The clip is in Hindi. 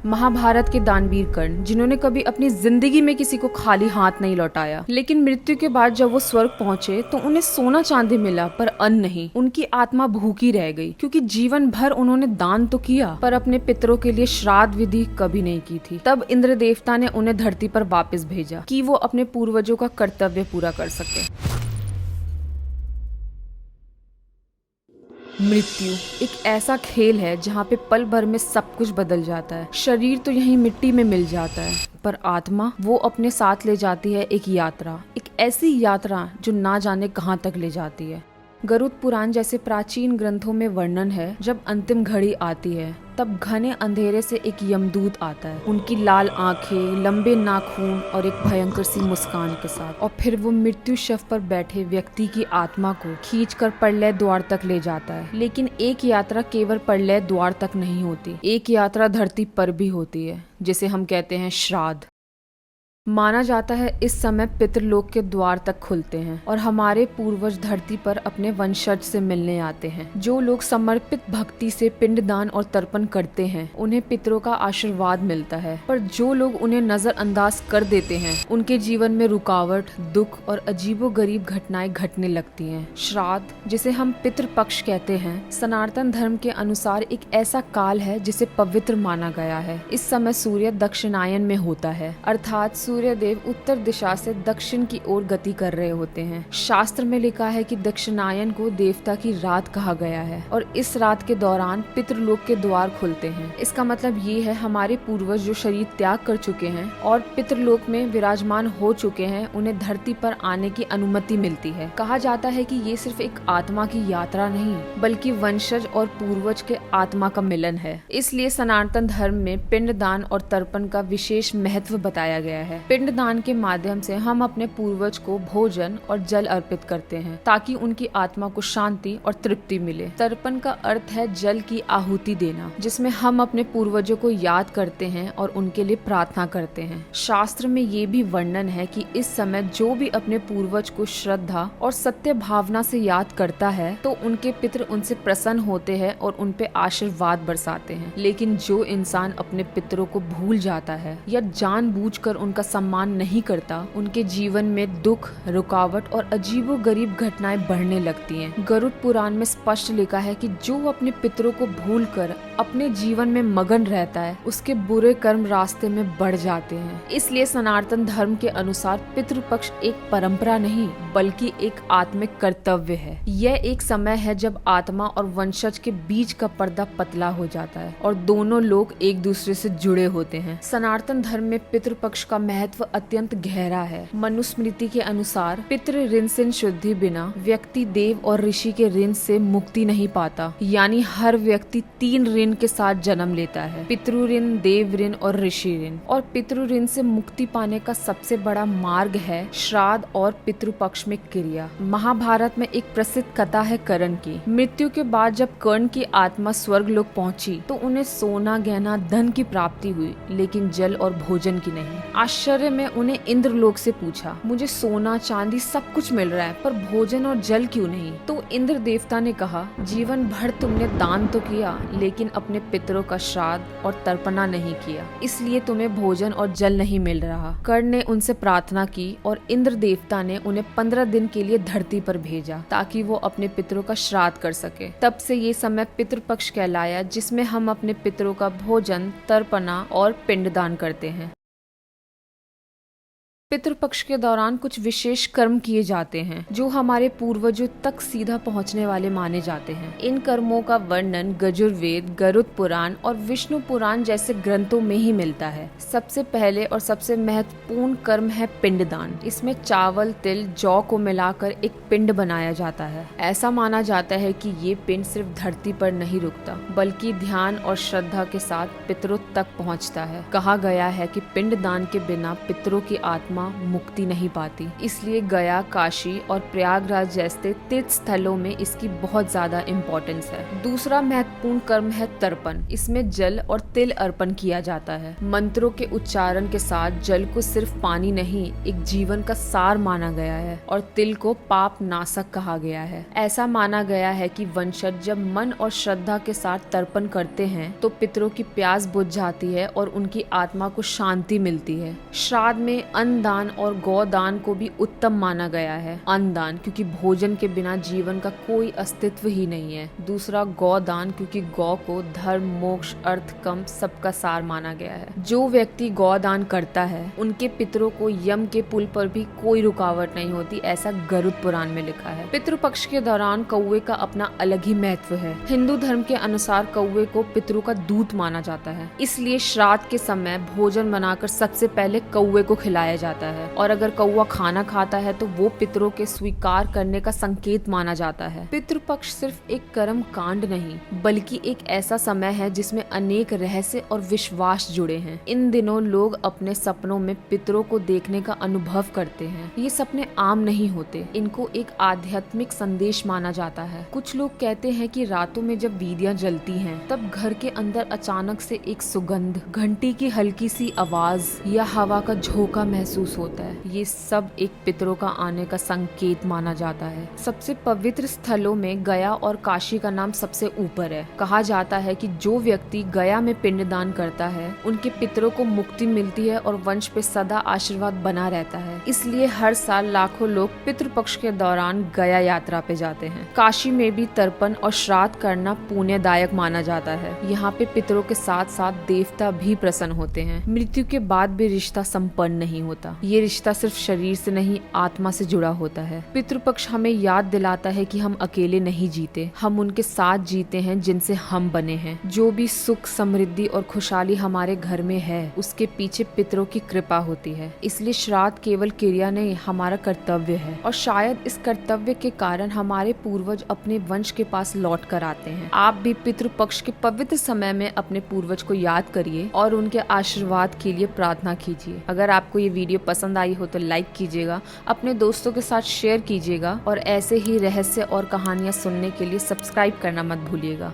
महाभारत के दानवीर कर्ण, जिन्होंने कभी अपनी जिंदगी में किसी को खाली हाथ नहीं लौटाया, लेकिन मृत्यु के बाद जब वो स्वर्ग पहुंचे तो उन्हें सोना चांदी मिला पर अन्न नहीं। उनकी आत्मा भूखी रह गई क्योंकि जीवन भर उन्होंने दान तो किया पर अपने पितरों के लिए श्राद्ध विधि कभी नहीं की थी। तब इंद्र देवता ने उन्हें धरती पर वापस भेजा कि वो अपने पूर्वजों का कर्तव्य पूरा कर सके। मृत्यु एक ऐसा खेल है जहाँ पे पल भर में सब कुछ बदल जाता है। शरीर तो यहीं मिट्टी में मिल जाता है पर आत्मा वो अपने साथ ले जाती है एक यात्रा, एक ऐसी यात्रा जो ना जाने कहाँ तक ले जाती है। गरुड़ पुराण जैसे प्राचीन ग्रंथों में वर्णन है, जब अंतिम घड़ी आती है तब घने अंधेरे से एक यमदूत आता है, उनकी लाल आंखें, लंबे नाखून और एक भयंकर सी मुस्कान के साथ, और फिर वो मृत्यु शव पर बैठे व्यक्ति की आत्मा को खींचकर प्रलय द्वार तक ले जाता है। लेकिन एक यात्रा केवल प्रलय द्वार तक नहीं होती, एक यात्रा धरती पर भी होती है, जिसे हम कहते हैं श्राद्ध। माना जाता है इस समय पितृलोक के द्वार तक खुलते हैं और हमारे पूर्वज धरती पर अपने वंशज से मिलने आते हैं। जो लोग समर्पित भक्ति से पिंडदान और तर्पण करते हैं उन्हें पितरों का आशीर्वाद मिलता है, पर जो लोग उन्हें नजरअंदाज कर देते हैं उनके जीवन में रुकावट, दुख और अजीबोगरीब घटनाएं घटने लगती हैं। श्राद्ध, जिसे हम पितृपक्ष कहते हैं, सनातन धर्म के अनुसार एक ऐसा काल है जिसे पवित्र माना गया है। इस समय सूर्य दक्षिणायन में होता है, अर्थात सूर्यदेव उत्तर दिशा से दक्षिण की ओर गति कर रहे होते हैं। शास्त्र में लिखा है कि दक्षिणायन को देवता की रात कहा गया है और इस रात के दौरान पितृलोक के द्वार खुलते हैं। इसका मतलब ये है हमारे पूर्वज जो शरीर त्याग कर चुके हैं और पितृलोक में विराजमान हो चुके हैं, उन्हें धरती पर आने की अनुमति मिलती है। कहा जाता है कि ये सिर्फ एक आत्मा की यात्रा नहीं बल्कि वंशज और पूर्वज के आत्मा का मिलन है। इसलिए सनातन धर्म में पिंडदान और तर्पण का विशेष महत्व बताया गया है। पिंडदान के माध्यम से हम अपने पूर्वज को भोजन और जल अर्पित करते हैं ताकि उनकी आत्मा को शांति और तृप्ति मिले। तर्पण का अर्थ है जल की आहुति देना, जिसमें हम अपने पूर्वजों को याद करते हैं और उनके लिए प्रार्थना करते हैं। शास्त्र में ये भी वर्णन है कि इस समय जो भी अपने पूर्वज को श्रद्धा और सत्य भावना से याद करता है तो उनके पितृ उनसे प्रसन्न होते हैं और उन पे आशीर्वाद बरसाते हैं। लेकिन जो इंसान अपने पितरों को भूल जाता है या जानबूझकर उनका सम्मान नहीं करता, उनके जीवन में दुख, रुकावट और अजीबोगरीब घटनाएं बढ़ने लगती हैं। गरुड़ पुराण में स्पष्ट लिखा है कि जो अपने पितरों को भूलकर अपने जीवन में मगन रहता है उसके बुरे कर्म रास्ते में बढ़ जाते हैं। इसलिए सनातन धर्म के अनुसार पितृपक्ष एक परंपरा नहीं बल्कि एक आत्मिक कर्तव्य है। यह एक समय है जब आत्मा और वंशज के बीच का पर्दा पतला हो जाता है और दोनों लोग एक दूसरे से जुड़े होते हैं। सनातन धर्म में पितृपक्ष का महत्व अत्यंत गहरा है। मनुस्मृति के अनुसार पितृ ऋण से शुद्धि बिना व्यक्ति देव और ऋषि के ऋण से मुक्ति नहीं पाता, यानी हर व्यक्ति 3 ऋण के साथ जन्म लेता है, पितृ ऋण, देव ऋण और ऋषि ऋण। और पितृ ऋण से मुक्ति पाने का सबसे बड़ा मार्ग है श्राद्ध और पितृपक्ष में क्रिया। महाभारत में एक प्रसिद्ध कथा है कर्ण की। मृत्यु के बाद जब कर्ण की आत्मा स्वर्ग लोक पहुंची तो उन्हें सोना, गहना, धन की प्राप्ति हुई, लेकिन जल और भोजन की नहीं। आश्चर्य में उन्हें इंद्रलोक से पूछा, मुझे सोना चांदी सब कुछ मिल रहा है पर भोजन और जल क्यों नहीं? तो इंद्र देवता ने कहा, जीवन भर तुमने दान तो किया लेकिन अपने पितरों का श्राद्ध और तर्पणा नहीं किया, इसलिए तुम्हें भोजन और जल नहीं मिल रहा। कर्ण ने उनसे प्रार्थना की और इंद्र देवता ने उन्हें 15 दिन के लिए धरती पर भेजा ताकि वो अपने पितरों का श्राद्ध कर सके। तब से ये समय पितृपक्ष कहलाया, जिसमें हम अपने पितरों का भोजन, तर्पणा और पिंडदान करते हैं। पितृपक्ष के दौरान कुछ विशेष कर्म किए जाते हैं जो हमारे पूर्वजों तक सीधा पहुंचने वाले माने जाते हैं। इन कर्मों का वर्णन यजुर्वेद, गरुड़ पुराण और विष्णु पुराण जैसे ग्रंथों में ही मिलता है। सबसे पहले और सबसे महत्वपूर्ण कर्म है पिंडदान। इसमें चावल, तिल, जौ को मिलाकर एक पिंड बनाया जाता है। ऐसा माना जाता है कि ये पिंड सिर्फ धरती पर नहीं रुकता बल्कि ध्यान और श्रद्धा के साथ पितरों तक पहुँचता है। कहा गया है कि पिंडदान के बिना पितरों की आत्मा आत्मा मुक्ति नहीं पाती। इसलिए गया, काशी और प्रयागराज जैसे तीर्थ स्थलों में इसकी बहुत ज्यादा इम्पोर्टेंस है। दूसरा महत्वपूर्ण कर्म है तर्पण। इसमें जल और तिल अर्पण किया जाता है। मंत्रों के उच्चारण के साथ जल को सिर्फ पानी नहीं, एक जीवन का सार माना गया है और तिल को पाप नाशक कहा गया है। ऐसा माना गया है कि वंशज जब मन और श्रद्धा के साथ तर्पण करते हैं तो पितरों की प्यास बुझ जाती है और उनकी आत्मा को शांति मिलती है। श्राद्ध में अन्न दान और गौदान को भी उत्तम माना गया है। अन्न दान क्योंकि भोजन के बिना जीवन का कोई अस्तित्व ही नहीं है। दूसरा गौदान क्योंकि गौ को धर्म, मोक्ष, अर्थ, काम सबका सार माना गया है। जो व्यक्ति गौदान करता है उनके पितरों को यम के पुल पर भी कोई रुकावट नहीं होती, ऐसा गरुड़ पुराण में लिखा है। पितृपक्ष के दौरान कौवे का अपना अलग ही महत्व है। हिंदू धर्म के अनुसार कौवे को पितरों का दूत माना जाता है, इसलिए श्राद्ध के समय भोजन बनाकर सबसे पहले कौवे को खिलाया जाता है और अगर कौवा खाना खाता है तो वो पितरों के स्वीकार करने का संकेत माना जाता है। पितृपक्ष सिर्फ एक कर्म कांड नहीं बल्कि एक ऐसा समय है जिसमें अनेक रहस्य और विश्वास जुड़े हैं। इन दिनों लोग अपने सपनों में पितरों को देखने का अनुभव करते हैं। ये सपने आम नहीं होते, इनको एक आध्यात्मिक संदेश माना जाता है। कुछ लोग कहते हैं कि रातों में जब वीदियां जलती हैं तब घर के अंदर अचानक से एक सुगंध, घंटी की हल्की सी आवाज या हवा का झोंका महसूस होता है। ये सब एक पितरों का आने का संकेत माना जाता है। सबसे पवित्र स्थलों में गया और काशी का नाम सबसे ऊपर है। कहा जाता है कि जो व्यक्ति गया में पिंडदान करता है उनके पितरों को मुक्ति मिलती है और वंश पे सदा आशीर्वाद बना रहता है। इसलिए हर साल लाखों लोग पितृपक्ष के दौरान गया यात्रा पे जाते हैं। काशी में भी तर्पण और श्राद्ध करना पुण्यदायक माना जाता है। यहाँ पे पितरों के साथ साथ देवता भी प्रसन्न होते हैं। मृत्यु के बाद भी रिश्ता संपन्न नहीं होता, ये रिश्ता सिर्फ शरीर से नहीं आत्मा से जुड़ा होता है। पितृपक्ष हमें याद दिलाता है कि हम अकेले नहीं जीते, हम उनके साथ जीते हैं जिनसे हम बने हैं। जो भी सुख, समृद्धि और खुशहाली हमारे घर में है उसके पीछे पितरों की कृपा होती है। इसलिए श्राद्ध केवल क्रिया नहीं, हमारा कर्तव्य है और शायद इस कर्तव्य के कारण हमारे पूर्वज अपने वंश के पास लौट कर आते हैं। आप भी पितृपक्ष के पवित्र समय में अपने पूर्वज को याद करिए और उनके आशीर्वाद के लिए प्रार्थना कीजिए। अगर आपको ये वीडियो पसंद आई हो तो लाइक कीजिएगा, अपने दोस्तों के साथ शेयर कीजिएगा और ऐसे ही रहस्य और कहानियाँ सुनने के लिए सब्सक्राइब करना मत भूलिएगा।